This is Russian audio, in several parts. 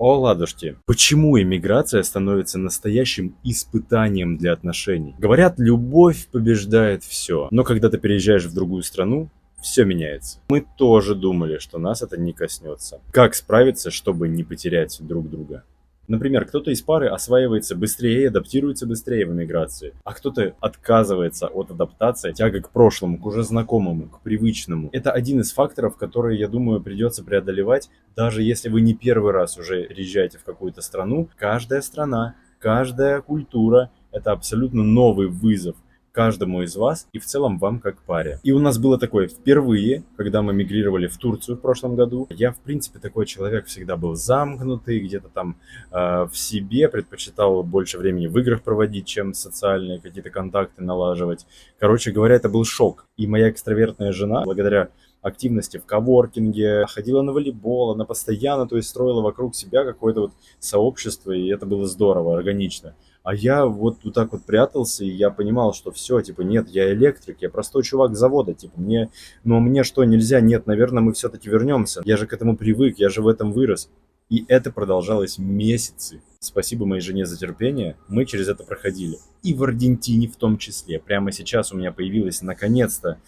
О, ладушки, почему иммиграция становится настоящим испытанием для отношений? Говорят, любовь побеждает все, но когда ты переезжаешь в другую страну, все меняется. Мы тоже думали, что нас это не коснется. Как справиться, чтобы не потерять друг друга? Например, кто-то из пары осваивается быстрее и адаптируется быстрее в эмиграции, а кто-то отказывается от адаптации, тяга к прошлому, к уже знакомому, к привычному. Это один из факторов, которые, я думаю, придется преодолевать, даже если вы не первый раз уже приезжаете в какую-то страну. Каждая страна, каждая культура – это абсолютно новый вызов каждому из вас и в целом вам как паре. И у нас было такое впервые, когда мы мигрировали в Турцию в прошлом году. Я, в принципе, такой человек всегда был замкнутый, где-то там в себе, предпочитал больше времени в играх проводить, чем социальные какие-то контакты налаживать. Короче говоря, это был шок. И моя экстравертная жена, благодаря активности в коворкинге, ходила на волейбол, она постоянно, то есть, строила вокруг себя какое-то вот сообщество, и это было здорово, органично. А я вот так вот прятался, и я понимал, что все, типа, нет, я электрик, я простой чувак с завода, типа, мне что, нельзя? Нет, наверное, мы все-таки вернемся. Я же к этому привык, я же в этом вырос. И это продолжалось месяцы. Спасибо моей жене за терпение, мы через это проходили. И в Аргентине в том числе. Прямо сейчас у меня появилась, наконец-то,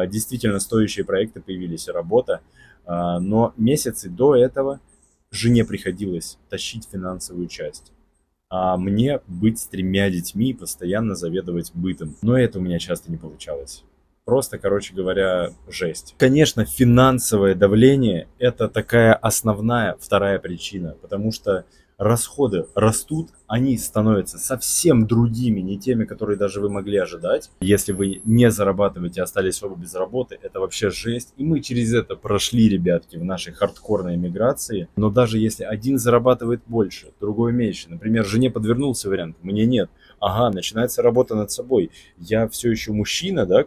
действительно стоящие проекты, появились, работа. Но месяцы до этого жене приходилось тащить финансовую часть. А мне быть с 3 детьми и постоянно заведовать бытом. Но это у меня часто не получалось. Просто, короче говоря, жесть. Конечно, финансовое давление – это такая основная вторая причина, потому что расходы растут, они становятся совсем другими, не теми, которые даже вы могли ожидать. Если вы не зарабатываете, остались оба без работы, это вообще жесть. И мы через это прошли, ребятки, в нашей хардкорной эмиграции. Но даже если один зарабатывает больше, другой меньше, например, жене подвернулся вариант, мне нет. Ага, начинается работа над собой. Я все еще мужчина, да,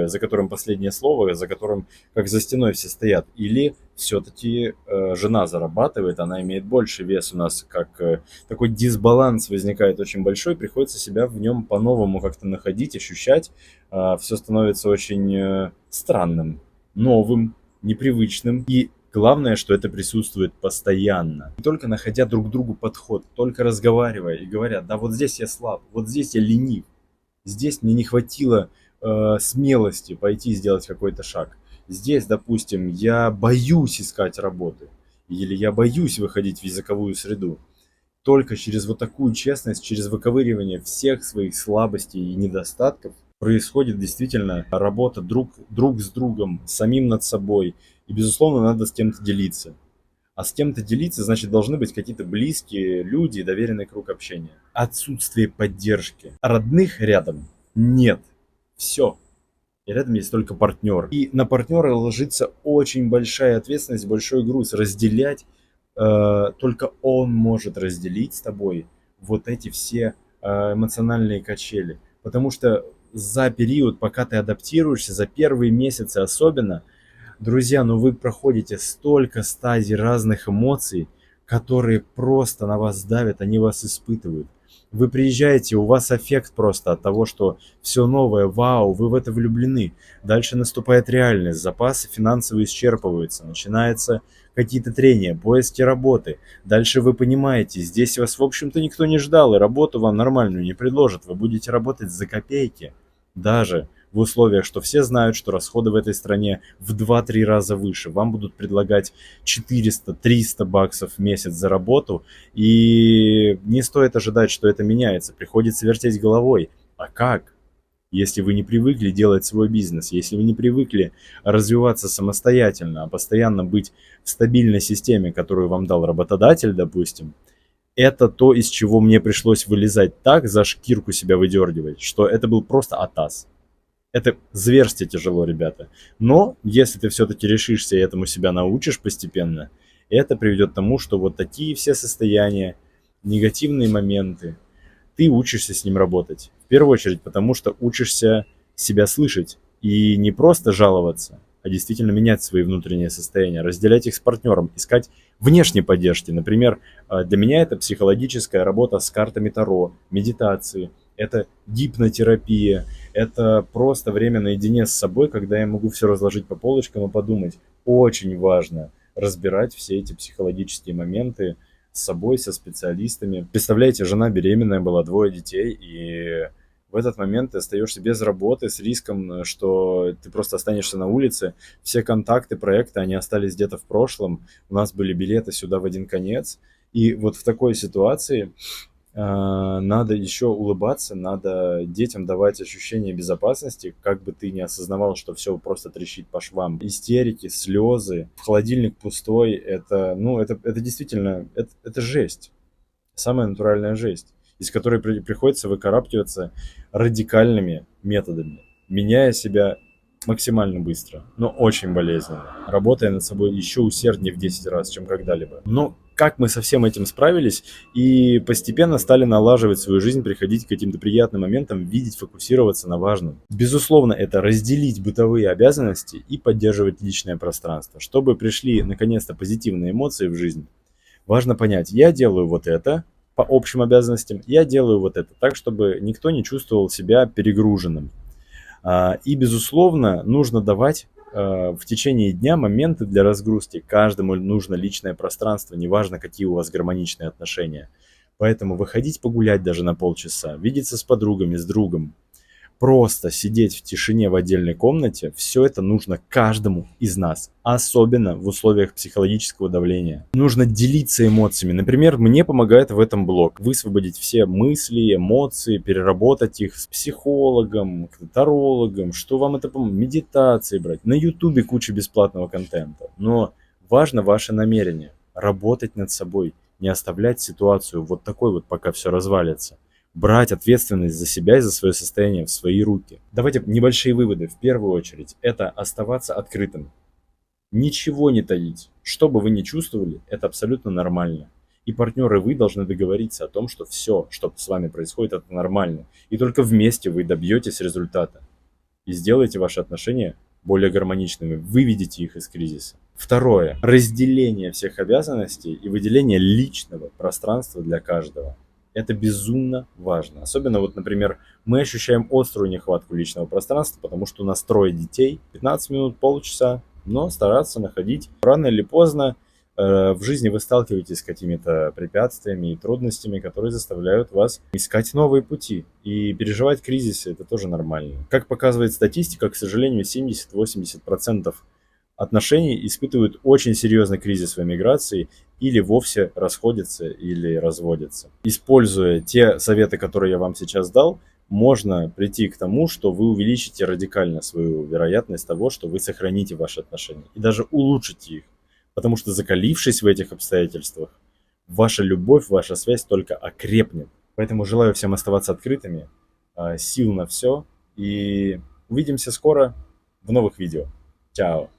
за которым последнее слово, за которым как за стеной все стоят. Или все-таки жена зарабатывает, она имеет больше вес у нас, как такой дисбаланс возникает очень большой, приходится себя в нем по-новому как-то находить, ощущать. Все становится очень странным, новым, непривычным. И главное, что это присутствует постоянно. Не только находя друг к другу подход, только разговаривая и говоря, да вот здесь я слаб, вот здесь я ленив, здесь мне не хватило смелости пойти сделать какой-то шаг. Здесь, допустим, я боюсь искать работы, или я боюсь выходить в языковую среду. Только через вот такую честность, через выковыривание всех своих слабостей и недостатков происходит действительно работа друг с другом, самим над собой. И, безусловно, надо с кем-то делиться. А с кем-то делиться, значит, должны быть какие-то близкие люди, доверенный круг общения. Отсутствие поддержки. Родных рядом нет. Все. И рядом есть только партнер. И на партнера ложится очень большая ответственность, большой груз. Только он может разделить с тобой вот эти все эмоциональные качели. Потому что за период, пока ты адаптируешься, за первые месяцы особенно, друзья, ну вы проходите столько стадий разных эмоций, которые просто на вас давят, они вас испытывают. Вы приезжаете, у вас аффект просто от того, что все новое, вау, вы в это влюблены. Дальше наступает реальность, запасы финансовые исчерпываются, начинаются какие-то трения, поиски работы. Дальше вы понимаете, здесь вас, в общем-то, никто не ждал, и работу вам нормальную не предложат. Вы будете работать за копейки. Даже в условиях, что все знают, что расходы в этой стране в 2-3 раза выше. Вам будут предлагать 400-300 баксов в месяц за работу, и не стоит ожидать, что это меняется. Приходится вертеть головой. А как? Если вы не привыкли делать свой бизнес, если вы не привыкли развиваться самостоятельно, а постоянно быть в стабильной системе, которую вам дал работодатель, допустим, это то, из чего мне пришлось вылезать так, за шкирку себя выдергивать, что это был просто атас. Это зверски тяжело, ребята. Но если ты все-таки решишься и этому себя научишь постепенно, это приведет к тому, что вот такие все состояния, негативные моменты, ты учишься с ним работать. В первую очередь, потому что учишься себя слышать и не просто жаловаться, а действительно менять свои внутренние состояния, разделять их с партнером, искать внешней поддержки. Например, для меня это психологическая работа с картами Таро, медитации, это гипнотерапия, это просто время наедине с собой, когда я могу все разложить по полочкам и подумать. Очень важно разбирать все эти психологические моменты с собой, со специалистами. Представляете, жена беременная была, 2 детей, и в этот момент ты остаешься без работы с риском, что ты просто останешься на улице. Все контакты, проекты, они остались где-то в прошлом. У нас были билеты сюда в один конец. И вот в такой ситуации надо еще улыбаться, надо детям давать ощущение безопасности, как бы ты ни осознавал, что все просто трещит по швам. Истерики, слезы, холодильник пустой, это действительно, это жесть. Самая натуральная жесть, из которой приходится выкарабкиваться радикальными методами, меняя себя максимально быстро, но очень болезненно, работая над собой еще усерднее в 10 раз, чем когда-либо. Но как мы со всем этим справились и постепенно стали налаживать свою жизнь, приходить к каким-то приятным моментам, видеть, фокусироваться на важном. Безусловно, это разделить бытовые обязанности и поддерживать личное пространство, чтобы пришли наконец-то позитивные эмоции в жизнь. Важно понять, я делаю вот это по общим обязанностям, я делаю вот это так, чтобы никто не чувствовал себя перегруженным. И, безусловно, нужно давать в течение дня моменты для разгрузки. Каждому нужно личное пространство, неважно, какие у вас гармоничные отношения. Поэтому выходить погулять даже на полчаса, видеться с подругами, с другом, просто сидеть в тишине в отдельной комнате, все это нужно каждому из нас, особенно в условиях психологического давления. Нужно делиться эмоциями. Например, мне помогает в этом блог. Высвободить все мысли, эмоции, переработать их с психологом, тарологом, что вам это поможет, медитации брать. На ютубе куча бесплатного контента. Но важно ваше намерение. Работать над собой, не оставлять ситуацию вот такой вот, пока все развалится. Брать ответственность за себя и за свое состояние в свои руки. Давайте небольшие выводы. В первую очередь, это оставаться открытым. Ничего не таить. Что бы вы ни чувствовали, это абсолютно нормально. И партнеры, вы должны договориться о том, что все, что с вами происходит, это нормально. И только вместе вы добьетесь результата. И сделаете ваши отношения более гармоничными. Выведите их из кризиса. Второе. Разделение всех обязанностей и выделение личного пространства для каждого. Это безумно важно. Особенно, вот, например, мы ощущаем острую нехватку личного пространства, потому что у нас 3 детей, 15 минут, полчаса, но стараться находить. Рано или поздно в жизни вы сталкиваетесь с какими-то препятствиями и трудностями, которые заставляют вас искать новые пути. И переживать кризисы – это тоже нормально. Как показывает статистика, к сожалению, 70-80% отношений испытывают очень серьезный кризис в эмиграции или вовсе расходятся или разводятся. Используя те советы, которые я вам сейчас дал, можно прийти к тому, что вы увеличите радикально свою вероятность того, что вы сохраните ваши отношения и даже улучшите их. Потому что закалившись в этих обстоятельствах, ваша любовь, ваша связь только окрепнет. Поэтому желаю всем оставаться открытыми, сил на все и увидимся скоро в новых видео. Чао!